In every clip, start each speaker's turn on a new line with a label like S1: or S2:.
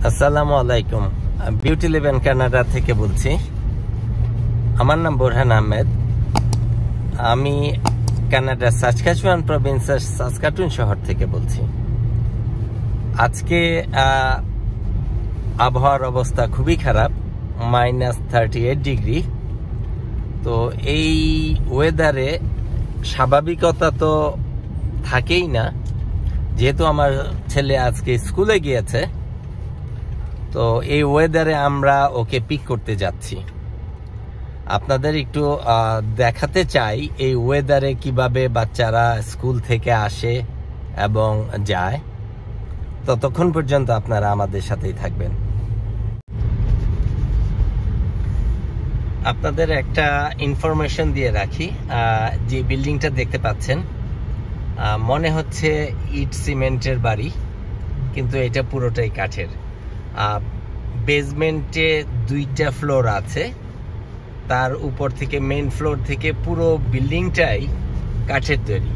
S1: আসসালামু আলাইকুম। Beauty live in Canada থেকে বলছি। আমার নাম বোরহান আহমেদ। আমি কানাডার সাসকাচুয়ান প্রভিন্সের সাসকাটুন শহর থেকে বলছি। আজকে আবহাওয়ার অবস্থা খুবই খারাপ, -38 ডিগ্রি। তো এই ওয়েদারে স্বাভাবিকতা তো থাকেই না, যেহেতু আমার ছেলে আজকে স্কুলে গিয়েছে। তো এই ওয়েদারে আমরা ওকে পিক করতে যাচ্ছি। আপনাদের একটু দেখাতে চাই এই ওয়েদারে কিভাবে বাচ্চারা স্কুল থেকে আসে এবং যায়। ততক্ষণ পর্যন্ত আপনারা আমাদের সাথেই থাকবেন। আপনাদের একটা ইনফরমেশন দিয়ে রাখি, যে বিল্ডিংটা দেখতে পাচ্ছেন মনে হচ্ছে ইট সিমেন্টের বাড়ি, কিন্তু এটা পুরোটাই কাঠের। বেসমেন্টে 2টা ফ্লোর আছে, তার উপর থেকে মেইন ফ্লোর থেকে পুরো বিল্ডিংটাই কাঠের তৈরি।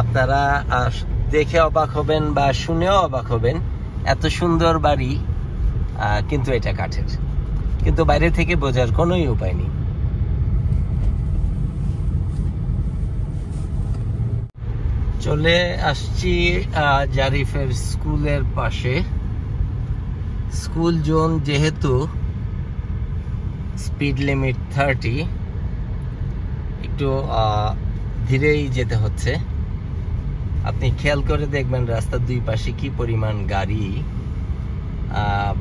S1: আপনারা দেখে অবাক হবেন বা শুনেও অবাক হবেন, এত সুন্দর বাড়ি কিন্তু এটা কাঠের। কিন্তু বাইরে থেকে বোঝার কোনোই উপায় নেই। চলে আসছি জারিফের স্কুলের পাশে। স্কুল জোন যেহেতু স্পিড লিমিট 30, একটু ধীরেই যেতে হচ্ছে। আপনি খেয়াল করে দেখবেন রাস্তার দুই পাশে কি পরিমাণ গাড়ি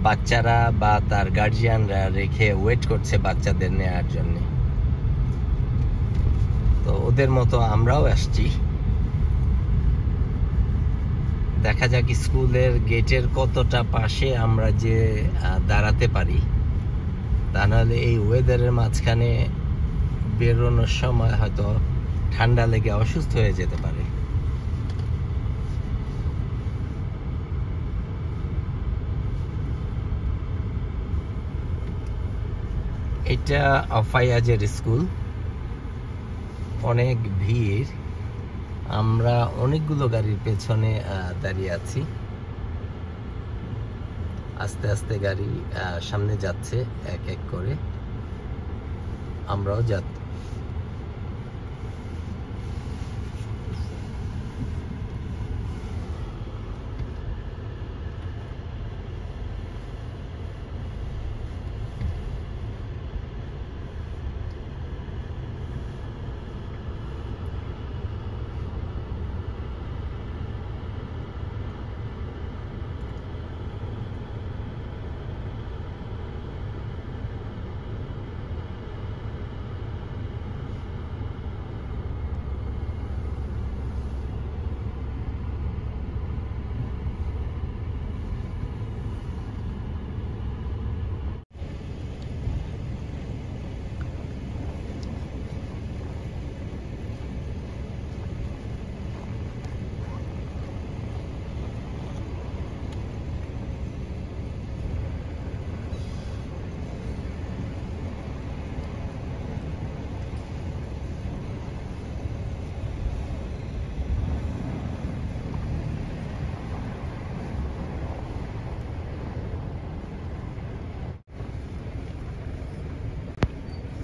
S1: বাচ্চারা বা তার গার্জিয়ানরা রেখে ওয়েট করছে বাচ্চাদের নেওয়ার জন্য। তো ওদের মতো আমরাও আসছি। দেখা যাক স্কুলের গেটের কতটা পাশে আমরা যে দাঁড়াতে পারি, তা নাহলে এই ওয়েদারের মাঝখানে বেরোনোর সময় হয়তো ঠান্ডা লেগে অসুস্থ হয়ে যেতে পারে। এটা ফায়াজের স্কুল, অনেক ভিড়। আমরা অনেকগুলো গাড়ির পেছনে দাঁড়িয়ে আছি। আস্তে আস্তে গাড়ি সামনে যাচ্ছে এক এক করে, আমরাও যাচ্ছি।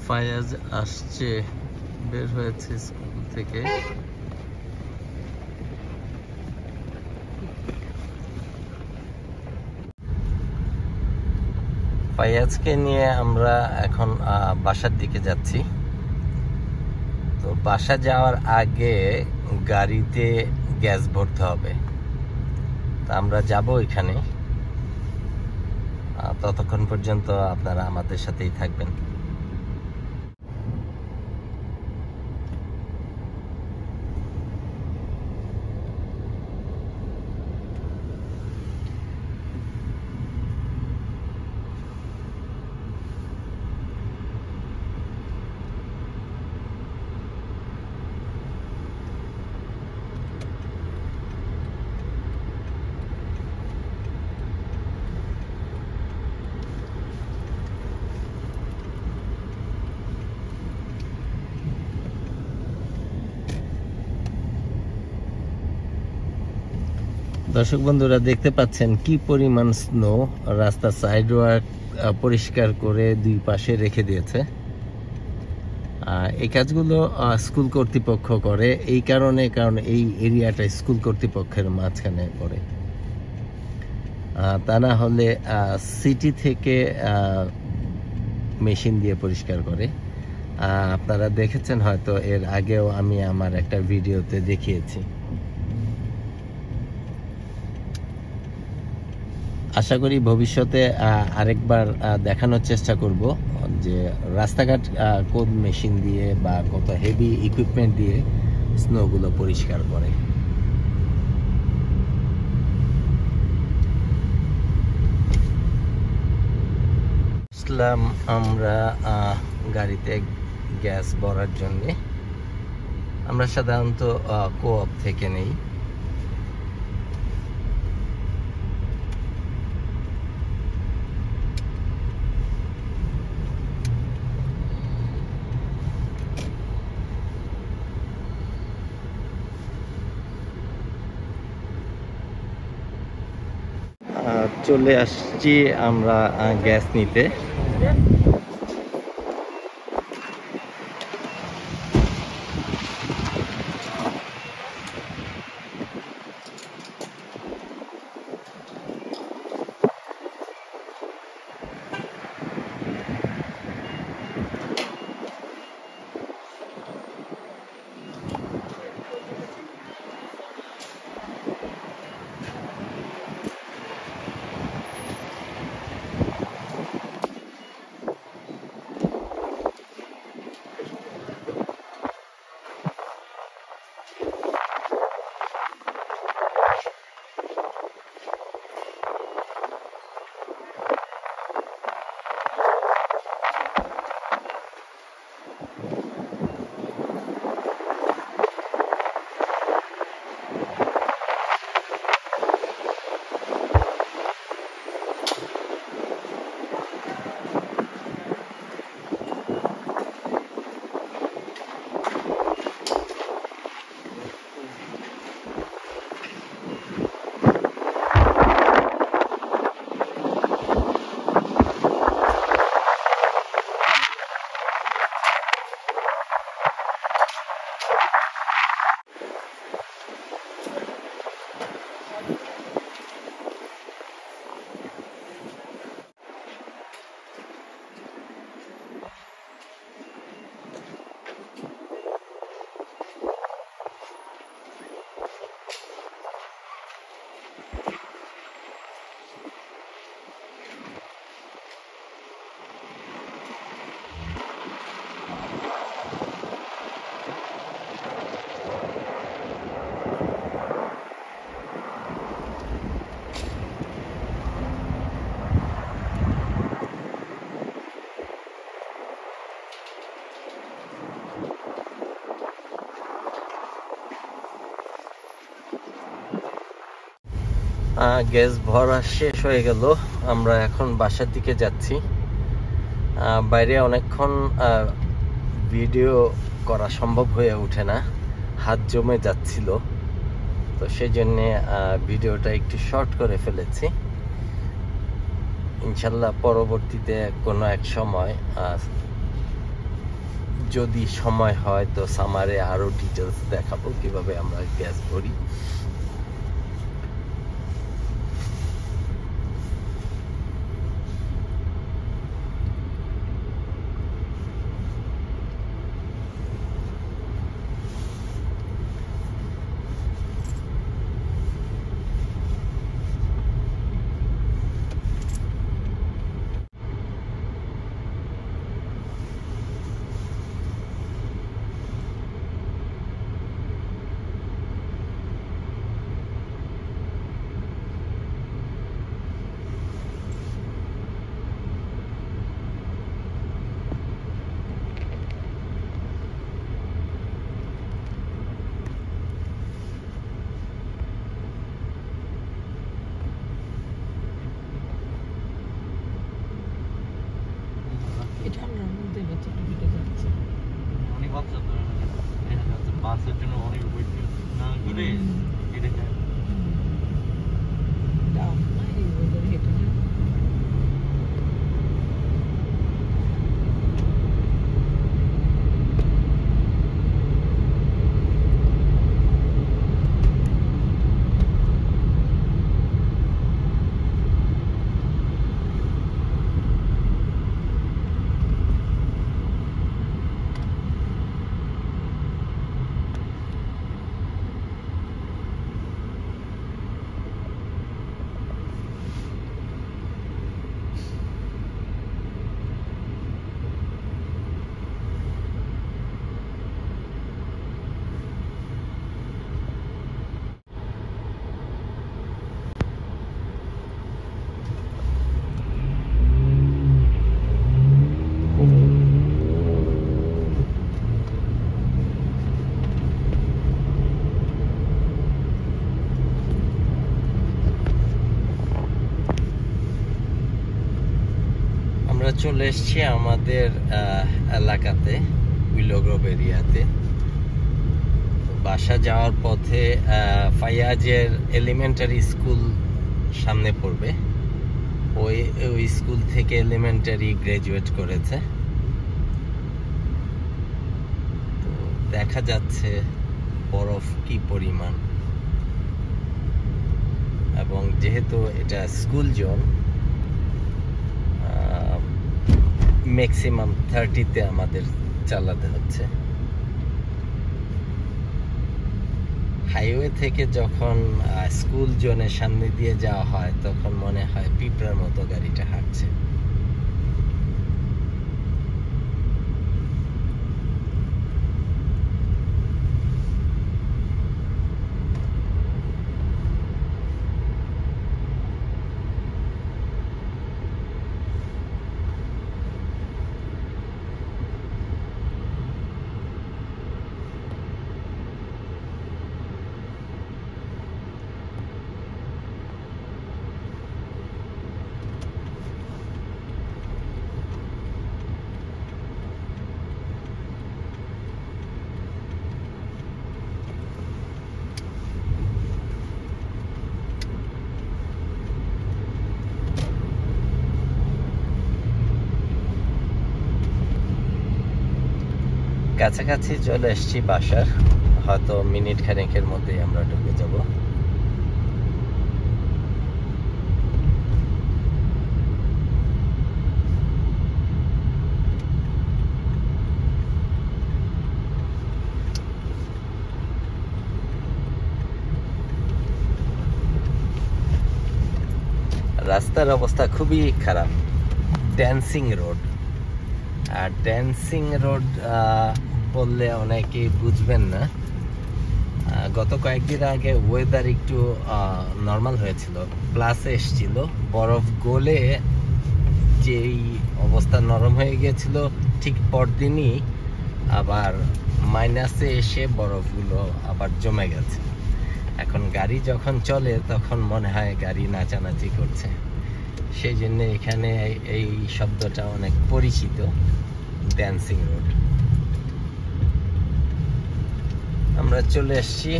S1: ফায়াজ আসছে, বের হয়েছে স্কুল থেকে। ফায়াজকে নিয়ে আমরা এখন বাসার দিকে যাচ্ছি। তো বাসা যাওয়ার আগে গাড়িতে গ্যাস ভরতে হবে, তা আমরা যাব এখানে। ততক্ষণ পর্যন্ত আপনারা আমাদের সাথেই থাকবেন। দর্শক বন্ধুরা দেখতে পাচ্ছেন কি পরিমাণ স্নো, রাস্তার সাইড ওয়ার্ক পরিষ্কার করে দুই পাশে রেখে দিয়েছে। এই কাজগুলো স্কুল কর্তৃপক্ষ করে এই কারণে, কারণ এই এরিয়াটা স্কুল কর্তৃপক্ষের মাঝখানে পড়ে। তা না হলে সিটি থেকে মেশিন দিয়ে পরিষ্কার করে। আপনারা দেখেছেন হয়তো, এর আগেও আমি আমার একটা ভিডিওতে দেখিয়েছি। আশা করি ভবিষ্যতে আরেকবার দেখানোর চেষ্টা করব যে রাস্তাঘাট কোন মেশিন দিয়ে বা কত হেভি ইকুইপমেন্ট দিয়ে স্নোগুলো পরিষ্কার করে। আসলাম আমরা গাড়িতে গ্যাস ভরার জন্যে। আমরা সাধারণত কোঅপ থেকে নেই। চলে আসছি আমরা গ্যাস নিতে। গ্যাস ভরা শেষ হয়ে গেল। আমরা এখন বাসার দিকে যাচ্ছি। বাইরে অনেকক্ষণ ভিডিও করা সম্ভব হয়ে ওঠে না, হাত জমে যাচ্ছিল, তো সেই জন্যে ভিডিওটা একটু শর্ট করে ফেলেছি। ইনশাল্লাহ পরবর্তীতে কোনো এক সময় যদি সময় হয় তো সামারে আরো ডিটেলস দেখাবো কিভাবে আমরা গ্যাস ভরি।
S2: বাসের জন্য অনেক ওয়েট না করে এটা
S1: চলে এসেছি আমাদের এলাকাতে, উইলো গ্রোভ এরিয়াতে। বাসা যাওয়ার পথে ফাইয়াজের এলিমেন্টারি স্কুল সামনে পড়বে। ওই স্কুল থেকে এলিমেন্টারি গ্রাজুয়েট করেছে। তো দেখা যাচ্ছে বরফ কি পরিমাণ, এবং যেহেতু এটা স্কুল জোন, ম্যাক্সিমাম 30-তে আমাদের চালাতে হচ্ছে। হাইওয়ে থেকে যখন স্কুল জোনের সামনে দিয়ে যাওয়া হয় তখন মনে হয় পিঁপড়ার মতো গাড়িটা হাঁটছে। কাছাকাছি চলে এসেছি বাসার, হয়তো মিনিট খানেকের মধ্যেই আমরা ঢুকে যাব। রাস্তার অবস্থা খুবই খারাপ, dancing road. Are dancing road বললে অনেকেই বুঝবেন না। গত কয়েকদিন আগে ওয়েদার একটু নর্মাল হয়েছিল, প্লাসে এসছিল, বরফ গলে যেই অবস্থা নরম হয়ে গিয়েছিল, ঠিক পরদিনই আবার মাইনাসে এসে বরফগুলো আবার জমে গেছে। এখন গাড়ি যখন চলে তখন মনে হয় গাড়ি নাচানাচি করছে, সেই জন্য এখানে এই শব্দটা অনেক পরিচিত, ড্যান্সিং রোড। আমরা চলে এসেছি,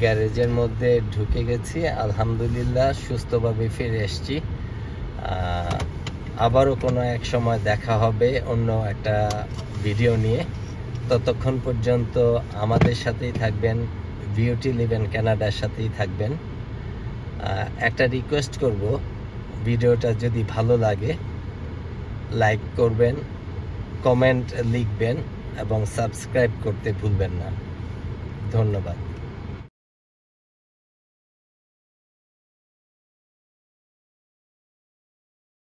S1: গ্যারেজের মধ্যে ঢুকে গেছি, আলহামদুলিল্লাহ সুস্থভাবে ফিরে এসেছি। আবারও কোনো এক সময় দেখা হবে অন্য একটা ভিডিও নিয়ে। ততক্ষণ পর্যন্ত আমাদের সাথেই থাকবেন, বিউটি লিভ ইন কানাডার সাথেই থাকবেন। একটা রিকোয়েস্ট করব, ভিডিওটা যদি ভালো লাগে লাইক করবেন, কমেন্ট লিখবেন এবং সাবস্ক্রাইব করতে ভুলবেন না। ধন্যবাদ।